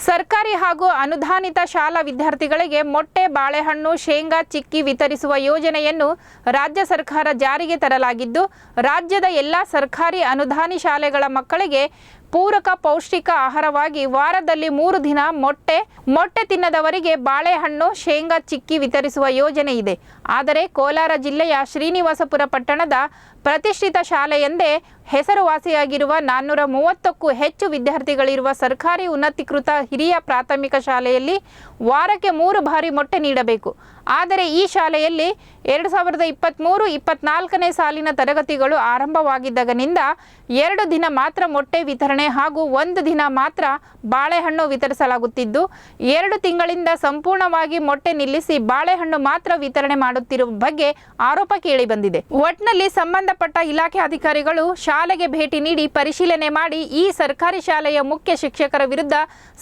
ಸರ್ಕಾರಿ ಹಾಗೂ ಅನುದಾನಿತ ಶಾಲಾ ವಿದ್ಯಾರ್ಥಿಗಳಿಗೆ ಮೊಟ್ಟೆ, ಬಾಳೆಹಣ್ಣು, ಶೇಂಗಾ ಚಿಕ್ಕಿ ವಿತರಿಸುವ ಯೋಜನೆಯನ್ನು ರಾಜ್ಯ ಸರ್ಕಾರ ಜಾರಿಗೆ ತರಲಾಗಿದ್ದು, ರಾಜ್ಯದ ಎಲ್ಲ ಸರ್ಕಾರಿ ಅನುದಾನಿ ಶಾಲೆಗಳ ಮಕ್ಕಳಿಗೆ ಪೂರಕ ಪೌಷ್ಟಿಕ ಆಹಾರವಾಗಿ ವಾರದಲ್ಲಿ 3 ದಿನ ಮೊಟ್ಟೆ ತಿನ್ನದವರಿಗೆ ಬಾಳೆಹಣ್ಣು, ಶೇಂಗಾ ಚಿಕ್ಕಿ ವಿತರಿಸುವ ಯೋಜನೆ ಇದೆ. ಆದರೆ ಕೋಲಾರ ಜಿಲ್ಲೆಯ ಶ್ರೀನಿವಾಸಪುರ ಪಟ್ಟಣದ ಪ್ರತಿಷ್ಠಿತ ಶಾಲೆಯೆಂದೇ ಹೆಸರುವಾಸಿಯಾಗಿರುವ 430ಕ್ಕೂ ಹೆಚ್ಚು ವಿದ್ಯಾರ್ಥಿಗಳಿರುವ ಸರ್ಕಾರಿ ಉನ್ನತೀಕೃತ ಹಿರಿಯ ಪ್ರಾಥಮಿಕ ಶಾಲೆಯಲ್ಲಿ ವಾರಕ್ಕೆ 3 ಬಾರಿ ಮೊಟ್ಟೆ ನೀಡಬೇಕು. ಆದರೆ ಈ ಶಾಲೆಯಲ್ಲಿ 2023-24ನೇ ಸಾಲಿನ ತರಗತಿಗಳು ಆರಂಭವಾಗಿದ್ದಾಗಿನಿಂದ 2 ದಿನ ಮಾತ್ರ ಮೊಟ್ಟೆ ವಿತರಣೆ ಹಾಗೂ 1 ದಿನ ಮಾತ್ರ ಬಾಳೆಹಣ್ಣು ವಿತರಿಸಲಾಗುತ್ತಿದ್ದು, 2 ತಿಂಗಳಿಂದ ಸಂಪೂರ್ಣವಾಗಿ ಮೊಟ್ಟೆ ನಿಲ್ಲಿಸಿ ಬಾಳೆಹಣ್ಣು ಮಾತ್ರ ವಿತರಣೆ ಮಾಡುತ್ತಿರುವ ಬಗ್ಗೆ ಆರೋಪ ಕೇಳಿಬಂದಿದೆ. ಒಟ್ನಲ್ಲಿ ಸಂಬಂಧಪಟ್ಟ ಇಲಾಖೆ ಅಧಿಕಾರಿಗಳು ಶಾಲೆಗೆ ಭೇಟಿ ನೀಡಿ ಪರಿಶೀಲನೆ ಮಾಡಿ ಈ ಸರ್ಕಾರಿ ಶಾಲೆಯ ಮುಖ್ಯ ಶಿಕ್ಷಕರ ವಿರುದ್ಧ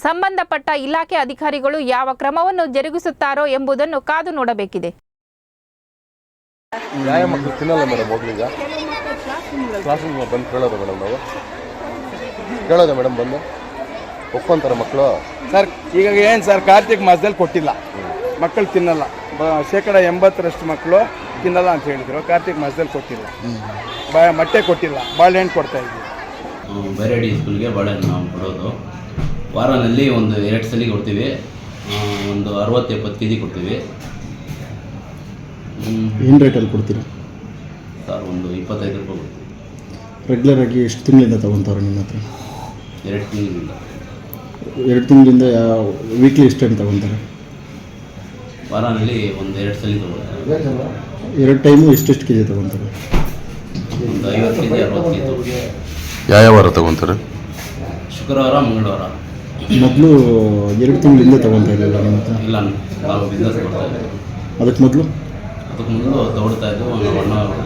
ಸಂಬಂಧಪಟ್ಟ ಇಲಾಖೆ ಅಧಿಕಾರಿಗಳು ಯಾವ ಕ್ರಮವನ್ನು ಜರುಗಿಸುತ್ತಾರೋ ಎಂಬುದನ್ನು ಕಾದು ನೋಡಬೇಕಿದೆ. ಯಾವ ಮಕ್ಕಳು ತಿನ್ನಲ್ಲ ಮೇಡಮ್? ಹೋಗ್ಲಿಲ್ಲ ಕ್ಲಾಸ್ ಬಂದು ಕೇಳೋದು ಮೇಡಮ್, ನಾವು ಕೇಳೋದ ಮೇಡಮ್ ಬಂದು ಒಪ್ಕೊಂತಾರೆ ಮಕ್ಕಳು? ಸರ್ ಈಗ ಏನು ಸರ್, ಕಾರ್ತಿಕ್ ಮಾಸದಲ್ಲಿ ಕೊಟ್ಟಿಲ್ಲ, ಮಕ್ಕಳು ತಿನ್ನಲ್ಲ, 80% ಮಕ್ಕಳು ತಿನ್ನಲ್ಲ ಅಂತ ಹೇಳಿದ್ರು. ಕಾರ್ತಿಕ್ ಮಾಸದಲ್ಲಿ ಕೊಟ್ಟಿಲ್ಲ, ಮೊಟ್ಟೆ ಕೊಟ್ಟಿಲ್ಲ, ಬಾಳೆಹಣ್ಣು ಕೊಡ್ತಾ ಇದ್ವಿ. ಬೇರೆ ಸ್ಕೂಲ್ಗೆ ಬಾಳೆಹಣ್ಣು ನಾವು ಕೊಡೋದು ವಾರದಲ್ಲಿ ಒಂದು 2 ಸಲ ಕೊಡ್ತೀವಿ. ಒಂದು 60-70 kg ಕೊಡ್ತೀವಿ. ಏನು ರೇಟಲ್ಲಿ ಕೊಡ್ತೀರಾ ಸರ್? ಒಂದು 25 ರೂಪಾಯಿ ಕೊಡ್ತೀವಿ. ರೆಗ್ಯುಲರ್ ಆಗಿ ಎಷ್ಟು ತಿಂಗಳಿಂದ ತೊಗೊತಾರೆ ನಿಮ್ಮ ಹತ್ರ? 2 ತಿಂಗಳಿಂದ. 2 ತಿಂಗಳಿಂದ ವೀಕ್ಲಿ ಎಷ್ಟು ಟೈಮ್ ತೊಗೊತಾರೆ? ವಾರದಲ್ಲಿ ಒಂದು 2 ಸಲ ತೊಗೊಳ್ತಾರೆ. 2 ಟೈಮು ಎಷ್ಟೆಷ್ಟು ಕೆ ಜಿ ತೊಗೊತಾರೆ? ಒಂದು 50 kg 60 kg. ಯಾವ ವಾರ ತೊಗೊತಾರೆ? ಶುಕ್ರವಾರ, ಮಂಗಳವಾರ. ಮೊದಲು 2 ತಿಂಗಳಿಂದ ತೊಗೊತಾ ಇರಲಿಲ್ಲ ನಿಮ್ಮ ಹತ್ರ? ಇಲ್ಲ, ನಾವು ಬಿಸ್ನೆಸ್ ಮಾಡ್ತಾ ಇದ್ದೀವಿ. ಅದಕ್ಕೆ ಮೊದಲು ತಗೊಳ್ತಾ ಇದ್ದು ಒಂದು 1 ಅವರ್